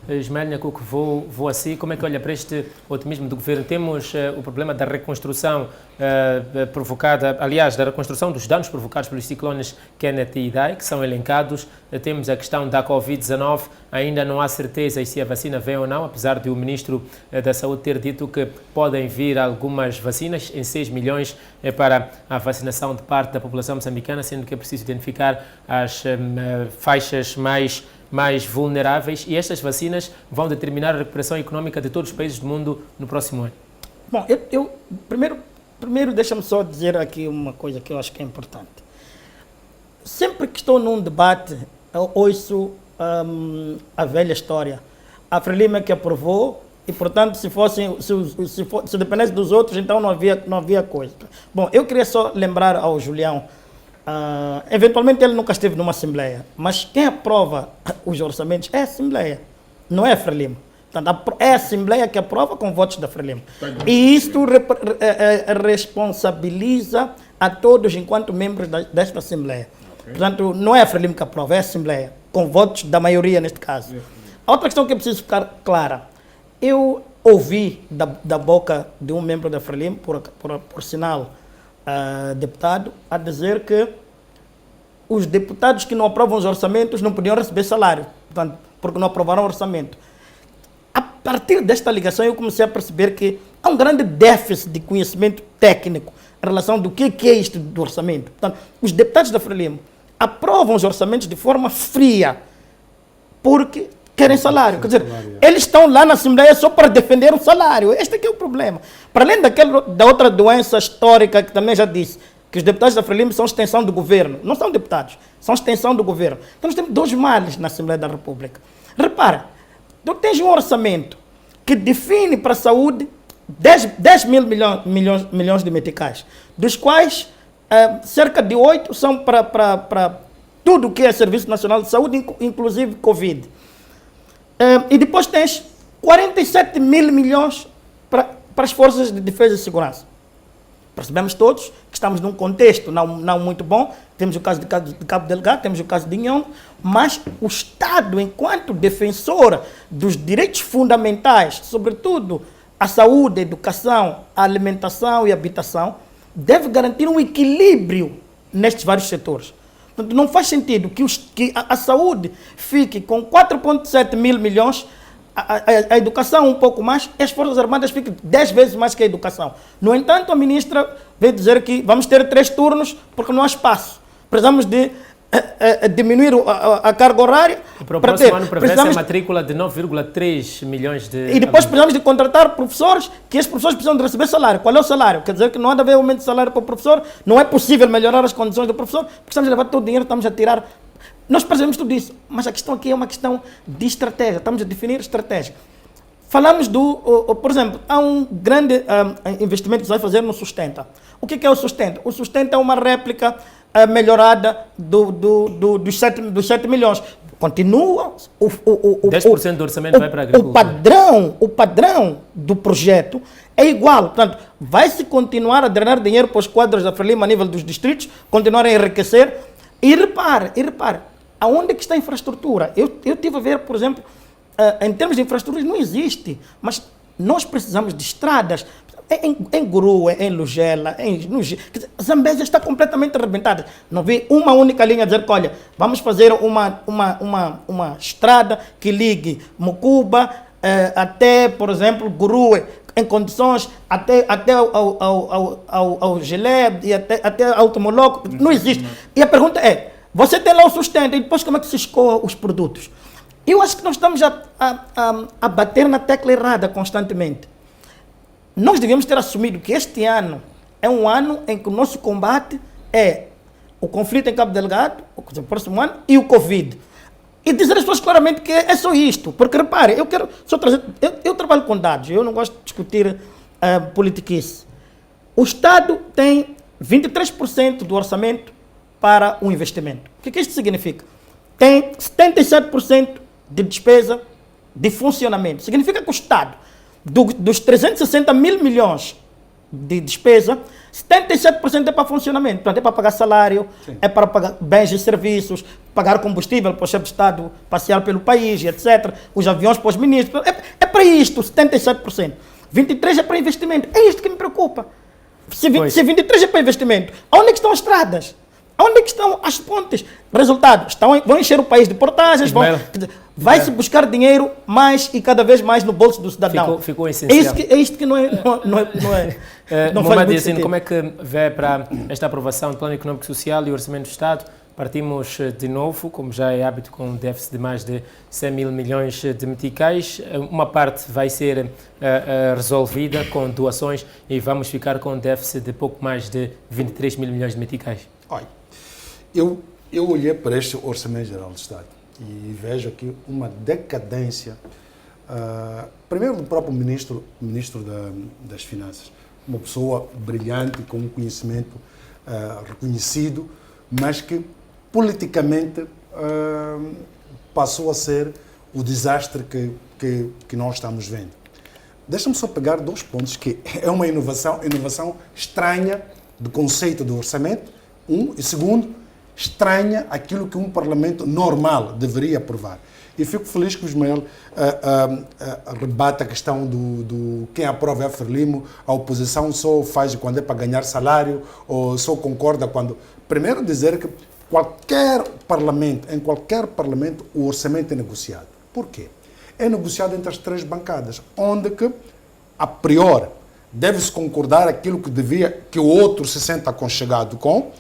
Ismael Nhacuco, vou assim. Como é que olha para este otimismo do governo? Temos o problema da reconstrução provocada, aliás, da reconstrução dos danos provocados pelos ciclones Kenneth e Idai, que são elencados. Temos a questão da Covid-19. Ainda não há certeza se a vacina vem ou não, apesar de o Ministro da Saúde ter dito que podem vir algumas vacinas em 6 milhões para a vacinação de parte da população moçambicana, sendo que é preciso identificar as faixas mais vulneráveis, e estas vacinas vão determinar a recuperação econômica de todos os países do mundo no próximo ano. Bom, primeiro deixa-me só dizer aqui uma coisa que eu acho que é importante. Sempre que estou num debate, eu ouço a velha história. A Frelimo é que aprovou e, portanto, se dependesse dos outros, então não havia coisa. Bom, eu queria só lembrar ao Julião, eventualmente ele nunca esteve numa Assembleia, mas quem aprova os orçamentos é a Assembleia, não é a Frelimo. Portanto, é a Assembleia que aprova com votos da Frelimo. E isto responsabiliza a todos enquanto membros desta Assembleia. Okay. Portanto, não é a Frelimo que aprova, é a Assembleia, com votos da maioria neste caso. A outra questão que é preciso ficar clara, eu ouvi da boca de um membro da Frelimo, por sinal, deputado, a dizer que os deputados que não aprovam os orçamentos não podiam receber salário, portanto, porque não aprovaram o orçamento. A partir desta ligação eu comecei a perceber que há um grande déficit de conhecimento técnico em relação do que é isto do orçamento. Portanto, os deputados da Frelimo aprovam os orçamentos de forma fria porque querem salário. Quer dizer, eles estão lá na Assembleia só para defender o salário. Este aqui é o problema. Para além da outra doença histórica que também já disse, que os deputados da Frelimo são extensão do governo. Não são deputados, são extensão do governo. Então nós temos dois males na Assembleia da República. Repara, tu tens um orçamento que define para a saúde 10 mil milhões de meticais, dos quais cerca de 8 são para tudo o que é Serviço Nacional de Saúde, inclusive Covid. E depois tens 47 mil milhões para as forças de defesa e segurança. Percebemos todos que estamos num contexto não muito bom. Temos o caso de Cabo Delgado, temos o caso de Inhongo, mas o Estado, enquanto defensor dos direitos fundamentais, sobretudo a saúde, a educação, a alimentação e a habitação, deve garantir um equilíbrio nestes vários setores. Não faz sentido que a saúde fique com 4,7 mil milhões a educação um pouco mais, as Forças Armadas ficam 10 vezes mais que a educação. No entanto, a ministra veio dizer que vamos ter 3 turnos porque não há espaço. Precisamos de diminuir a carga horária. Para o próximo ano prevê-se a matrícula de 9,3 milhões de... E depois precisamos de contratar professores, que esses professores precisam de receber salário. Qual é o salário? Quer dizer que não há de haver aumento de salário para o professor, não é possível melhorar as condições do professor, porque estamos a levar todo o dinheiro, estamos a tirar... Nós percebemos tudo isso, mas a questão aqui é uma questão de estratégia, estamos a definir estratégia. Falamos por exemplo, há um grande investimento que se vai fazer no Sustenta. O que é o Sustenta? O Sustenta é uma réplica melhorada dos 7 milhões. Continua 10% do orçamento vai para a agricultura. O padrão do projeto é igual. Portanto, vai-se continuar a drenar dinheiro para os quadros da Frelimo a nível dos distritos, continuar a enriquecer. E repare, aonde é que está a infraestrutura? Eu estive a ver, por exemplo, em termos de infraestrutura não existe, mas nós precisamos de estradas. Em Gurue, em Lugela, Zambésia está completamente arrebentada. Não vi uma única linha dizer que, olha, vamos fazer uma estrada que ligue Mucuba até, por exemplo, Gurue, em condições, até ao Gelé e até ao Tomoloco. Não existe. E a pergunta é, você tem lá o sustento e depois como é que se escoa os produtos? Eu acho que nós estamos a bater na tecla errada constantemente. Nós devíamos ter assumido que este ano é um ano em que o nosso combate é o conflito em Cabo Delgado, o próximo ano, e o Covid. E dizer às pessoas claramente que é só isto. Porque, repare, eu quero só trazer... Eu trabalho com dados, eu não gosto de discutir politiquice. O Estado tem 23% do orçamento para o investimento. O que isto significa? Tem 77% de despesa de funcionamento. Significa que o Estado, dos 360 mil milhões de despesa, 77% é para funcionamento. Portanto, é para pagar salário, sim, é para pagar bens e serviços, pagar combustível para o chefe de Estado passear pelo país, etc. Os aviões para os ministros. É para isto, 77%. 23% é para investimento. É isto que me preocupa. Se 23% é para investimento, onde é que estão as estradas? Onde é que estão as pontes? Resultado, vão encher o país de portagens, vai-se buscar dinheiro mais e cada vez mais no bolso do cidadão. Ficou essencial. É isto que não é. Não faz muito sentido. Como é que vê para esta aprovação do Plano Econômico e Social e o Orçamento do Estado? Partimos de novo, como já é hábito, com um déficit de mais de 100 mil milhões de meticais. Uma parte vai ser resolvida com doações e vamos ficar com um déficit de pouco mais de 23 mil milhões de meticais. Olha, eu olhei para este Orçamento Geral do Estado e vejo aqui uma decadência, primeiro do próprio ministro das Finanças, uma pessoa brilhante, com um conhecimento reconhecido, mas que politicamente passou a ser o desastre que nós estamos vendo. Deixa-me só pegar 2 pontos, que é uma inovação estranha do conceito do orçamento, e segundo, estranha aquilo que um parlamento normal deveria aprovar. E fico feliz que o Ismael rebata a questão do quem aprova é a Frelimo, a oposição só faz quando é para ganhar salário, ou só concorda quando... Primeiro dizer que em qualquer parlamento, o orçamento é negociado. Por quê? É negociado entre as 3 bancadas, onde que, a priori, deve-se concordar aquilo que o outro se sente aconchegado com,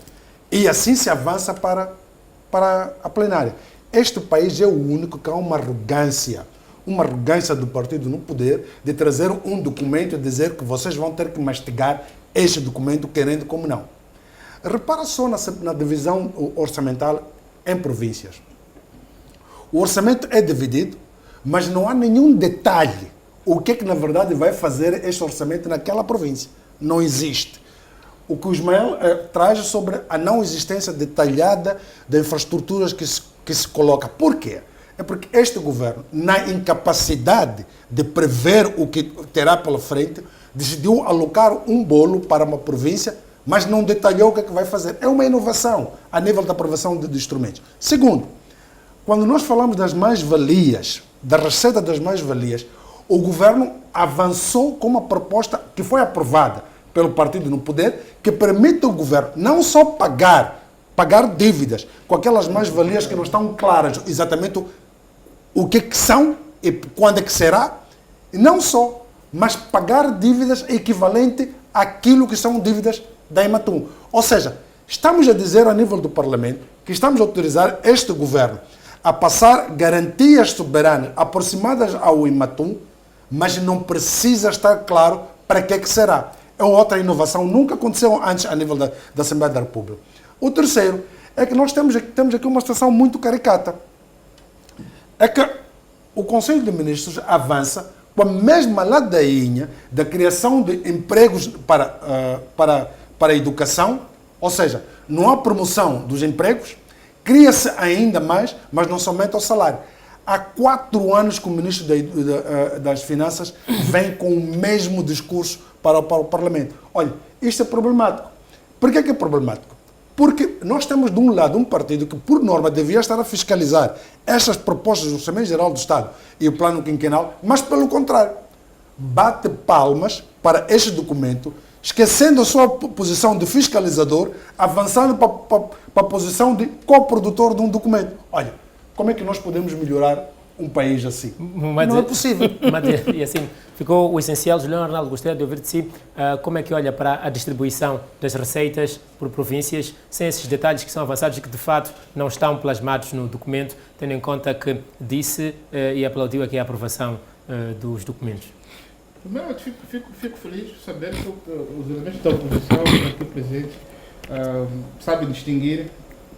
e assim se avança para a plenária. Este país é o único que há uma arrogância do partido no poder de trazer um documento e dizer que vocês vão ter que mastigar este documento, querendo como não. Repara só na divisão orçamental em províncias. O orçamento é dividido, mas não há nenhum detalhe o que na verdade vai fazer este orçamento naquela província. Não existe. O que o Ismael traz sobre a não existência detalhada de infraestruturas que se coloca. Por quê? É porque este governo, na incapacidade de prever o que terá pela frente, decidiu alocar um bolo para uma província, mas não detalhou o que é que vai fazer. É uma inovação a nível da aprovação de instrumentos. Segundo, quando nós falamos das mais-valias, da receita das mais-valias, o governo avançou com uma proposta que foi aprovada pelo partido no poder, que permite ao governo não só pagar dívidas com aquelas mais-valias que não estão claras exatamente o que são e quando é que será? E não só, mas pagar dívidas equivalente àquilo que são dívidas da Ematum. Ou seja, estamos a dizer a nível do Parlamento que estamos a autorizar este governo a passar garantias soberanas aproximadas ao Ematum, mas não precisa estar claro para que será. É outra inovação, nunca aconteceu antes a nível da Assembleia da República. O terceiro é que nós temos aqui uma situação muito caricata. É que o Conselho de Ministros avança com a mesma ladainha da criação de empregos para a educação, ou seja, não há promoção dos empregos, cria-se ainda mais, mas não somente ao salário. Há 4 anos que o Ministro das Finanças vem com o mesmo discurso para o Parlamento. Olha, isto é problemático. Por que é problemático? Porque nós temos, de um lado, um partido que, por norma, devia estar a fiscalizar estas propostas do Orçamento Geral do Estado e o Plano Quinquenal, mas, pelo contrário, bate palmas para este documento, esquecendo a sua posição de fiscalizador, avançando para a posição de coprodutor de um documento. Olha, como é que nós podemos melhorar um país assim? Não é possível. E assim, ficou o essencial. Julião Arnaldo, gostaria de ouvir de si como é que olha para a distribuição das receitas por províncias, sem esses detalhes que são avançados e que de fato não estão plasmados no documento, tendo em conta que disse e aplaudiu aqui a aprovação dos documentos. Primeiro, fico feliz de saber que os elementos da oposição aqui presentes sabem distinguir,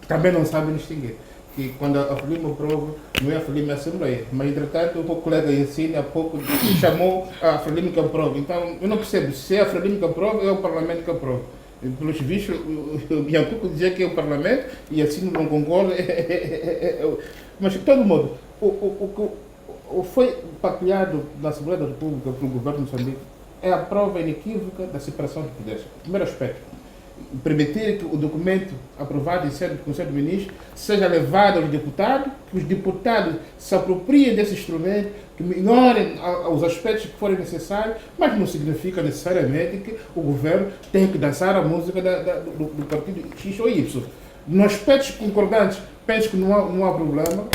também não sabem distinguir. Que quando a Frelimo aprova, não é a Frelimo a Assembleia. Mas, entretanto, o colega Yassine há pouco chamou a Frelimo que aprova. Então, eu não percebo se é a Frelimo que aprova ou é o Parlamento que aprova. Pelos vistos, o Biancuco dizia que é o Parlamento e Yassine não concorda. Mas, de todo modo, o foi partilhado na Assembleia da República pelo governo de Moçambique é a prova inequívoca da separação de poderes. Primeiro aspecto. Permitir que o documento aprovado em sede do Conselho de Ministros seja levado aos deputados, que os deputados se apropriem desse instrumento, que melhorem os aspectos que forem necessários, mas não significa necessariamente que o governo tenha que dançar a música do partido X ou Y. Nos aspectos concordantes, penso que não há problema,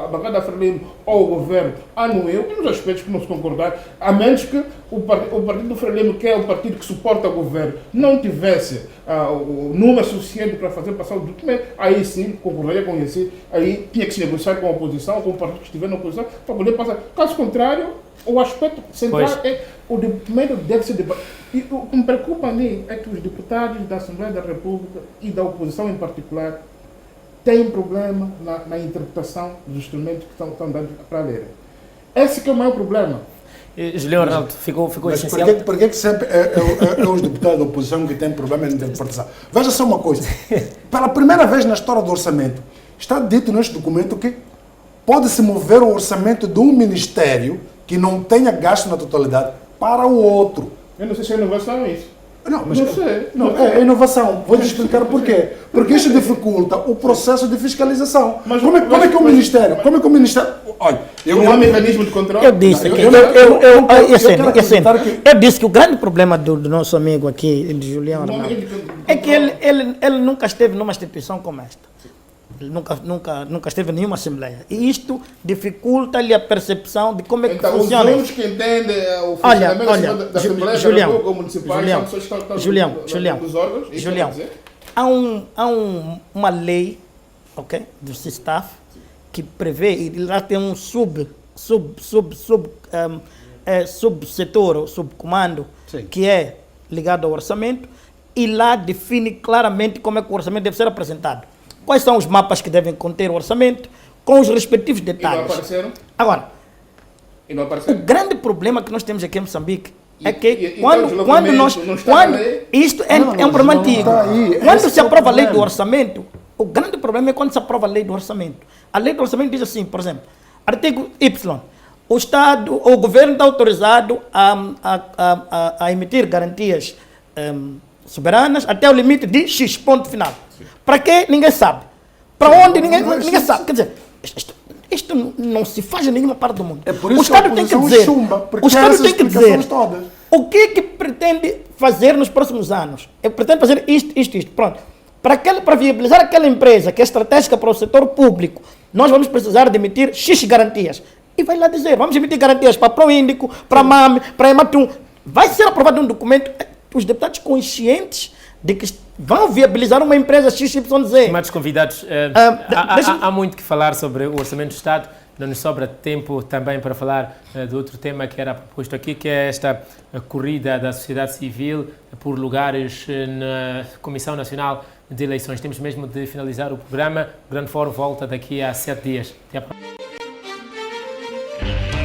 a bancada Frelimo ou o governo anuiu, e nos aspectos que não se concordar, a menos que o partido do Frelimo, que é o partido que suporta o governo, não tivesse o número suficiente para fazer passar o documento, aí sim, concordaria com isso, aí tinha que se negociar com a oposição, com o partido que estiver na oposição, para poder passar. Caso contrário, o aspecto central é o documento deve ser debatido. E o que me preocupa a mim é que os deputados da Assembleia da República e da oposição em particular têm problema na interpretação dos instrumentos que estão dados para a lei. Esse que é o maior problema. Julião Arnaldo, ficou essencial. Por que sempre é os deputados da oposição que têm problema na interpretação? Veja só uma coisa. Pela primeira vez na história do orçamento, está dito neste documento que pode-se mover o orçamento de um ministério que não tenha gasto na totalidade para o outro. Eu não sei se é inovação isso. Não, mas é inovação. Vou te explicar porquê. Porque isso dificulta o processo de fiscalização. Mas como é que o Ministério... Olha, não há mecanismo de controle? Eu disse eu disse que o grande problema do nosso amigo aqui, de Julião Arnaldo, é que ele nunca esteve numa instituição como esta. Ele nunca esteve em nenhuma Assembleia. E isto dificulta-lhe a percepção de como é que funciona. Os que entendem o funcionamento da Assembleia da República Municipal são pessoas que estão dos órgãos. Julião, há uma lei, ok, do SISTAF que prevê, e lá tem um subsetor ou subcomando, sim, que é ligado ao orçamento, e lá define claramente como é que o orçamento deve ser apresentado. Quais são os mapas que devem conter o orçamento, com os respectivos detalhes. E não apareceram? Agora, o grande problema que nós temos aqui em Moçambique é que isto é um problema antigo. Quando se aprova a lei do orçamento, o grande problema é quando se aprova a lei do orçamento. A lei do orçamento diz assim, por exemplo, artigo Y, o governo está autorizado a emitir garantias soberanas até o limite de X, ponto final. Para quê? Ninguém sabe. Para onde? Ninguém sabe. Quer dizer, isto não se faz em nenhuma parte do mundo. É por isso o Estado tem que dizer, o Estado tem que dizer o que pretende fazer nos próximos anos. Pretende fazer isto. Pronto. Para viabilizar aquela empresa que é estratégica para o setor público, nós vamos precisar de emitir X garantias. e vai lá dizer, vamos emitir garantias para Proíndico, para MAME, para Ematum. Vai ser aprovado um documento, os deputados conscientes de que vão viabilizar uma empresa XYZ. Estimados convidados, há muito que falar sobre o Orçamento do Estado. Não nos sobra tempo também para falar de outro tema que era proposto aqui, que é esta corrida da sociedade civil por lugares na Comissão Nacional de Eleições. Temos mesmo de finalizar o programa. O Grande Fórum volta daqui a 7 dias. Até a próxima.